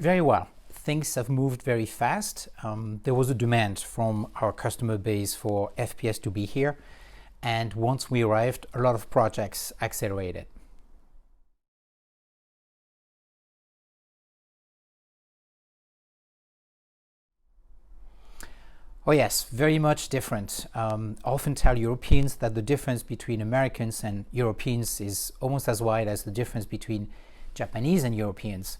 Very well. Things have moved very fast. There was a demand from our customer base for FPS to be here. And once we arrived, a lot of projects accelerated. Oh yes, very much different. I often tell Europeans that the difference between Americans and Europeans is almost as wide as the difference between Japanese and Europeans.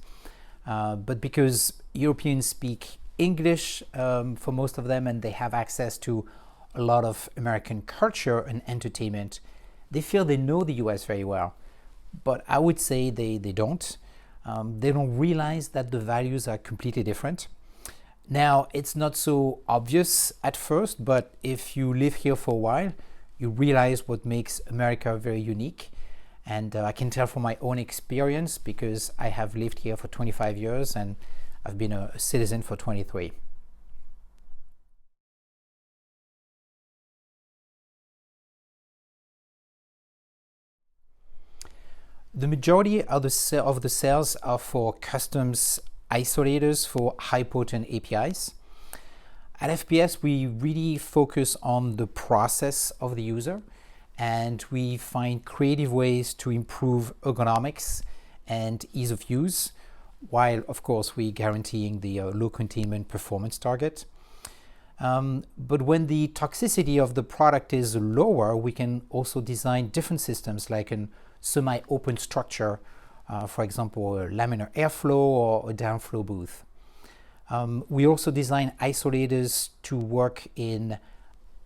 But because Europeans speak English for most of them and they have access to a lot of American culture and entertainment, they feel they know the US very well. But I would say they don't. They don't realize that the values are completely different. Now, it's not so obvious at first, but if you live here for a while, you realize what makes America very unique. And I can tell from my own experience because I have lived here for 25 years and I've been a citizen for 23. The majority of the sales are for customs isolators for high potent APIs. At FPS, we really focus on the process of the user and we find creative ways to improve ergonomics and ease of use, while of course we guaranteeing the low containment performance target. But when the toxicity of the product is lower, we can also design different systems like an semi-open structure, for example, a laminar airflow or a downflow booth. We also design isolators to work in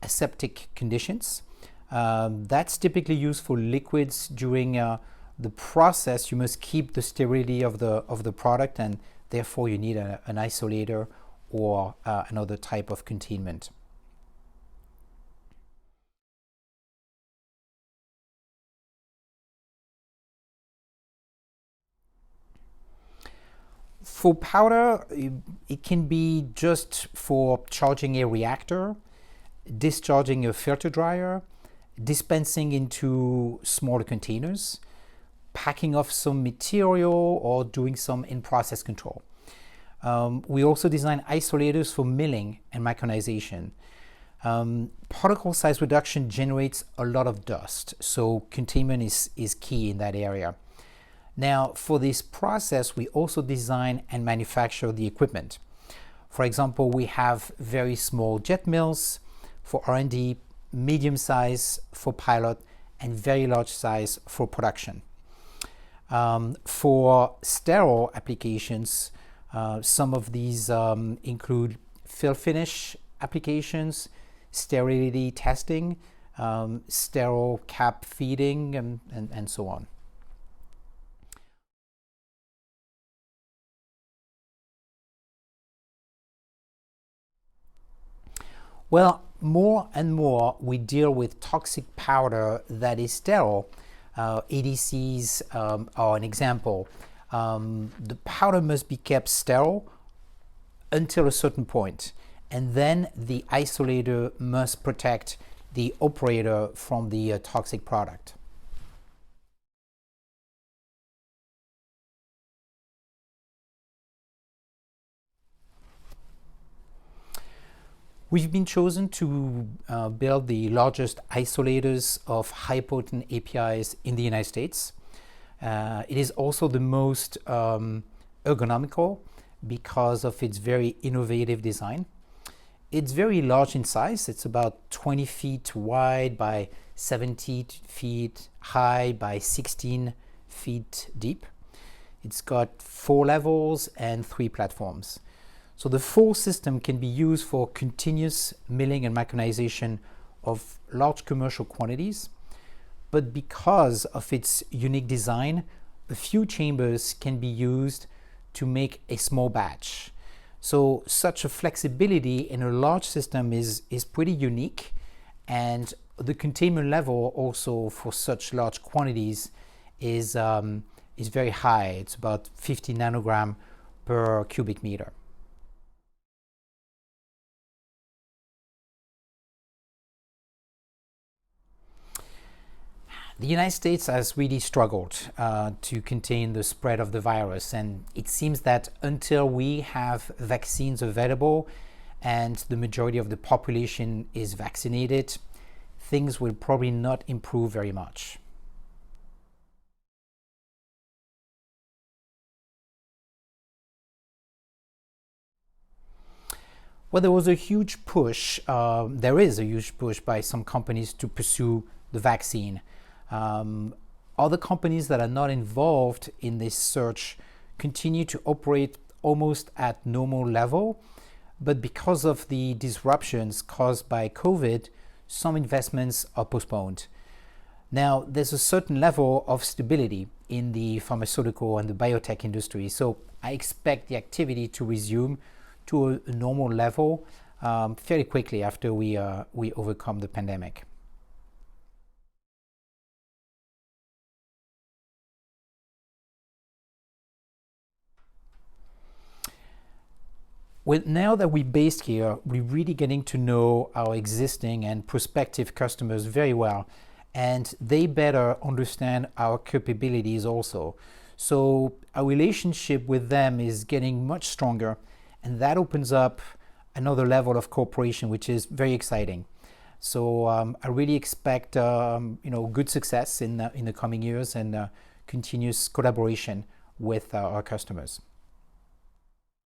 aseptic conditions. That's typically used for liquids. During the process, you must keep the sterility of the product, and therefore you need an isolator or another type of containment. For powder, it can be just for charging a reactor, discharging a filter dryer, dispensing into smaller containers, packing off some material, or doing some in-process control. We also design isolators for milling and micronization. Particle size reduction generates a lot of dust, so containment is key in that area. Now, for this process, we also design and manufacture the equipment. For example, we have very small jet mills for R&D, medium size for pilot, and very large size for production. For sterile applications, some of these include fill finish applications, sterility testing, sterile cap feeding, and so on. Well, more and more we deal with toxic powder that is sterile. ADCs are an example. The powder must be kept sterile until a certain point, and then the isolator must protect the operator from the toxic product. We've been chosen to build the largest isolators of high potent APIs in the United States. It is also the most ergonomical because of its very innovative design. It's very large in size. It's about 20 feet wide by 70 feet high by 16 feet deep. It's got 4 levels and 3 platforms. So the full system can be used for continuous milling and micronization of large commercial quantities. But because of its unique design, a few chambers can be used to make a small batch. So such a flexibility in a large system is pretty unique, and the containment level also for such large quantities is very high. It's about 50 nanogram per cubic meter. The United States has really struggled to contain the spread of the virus, and it seems that until we have vaccines available and the majority of the population is vaccinated, things will probably not improve very much. Well, there was a huge push, there is a huge push by some companies to pursue the vaccine. Um, Other companies that are not involved in this search continue to operate almost at normal level, but because of the disruptions caused by COVID, some investments are postponed. Now, there's a certain level of stability in the pharmaceutical and the biotech industry, so I expect the activity to resume to a normal level fairly quickly after we overcome the pandemic. Well, now that we're based here, we're really getting to know our existing and prospective customers very well, and they better understand our capabilities also. So our relationship with them is getting much stronger, and that opens up another level of cooperation, which is very exciting. So I really expect good success in the coming years and continuous collaboration with our customers.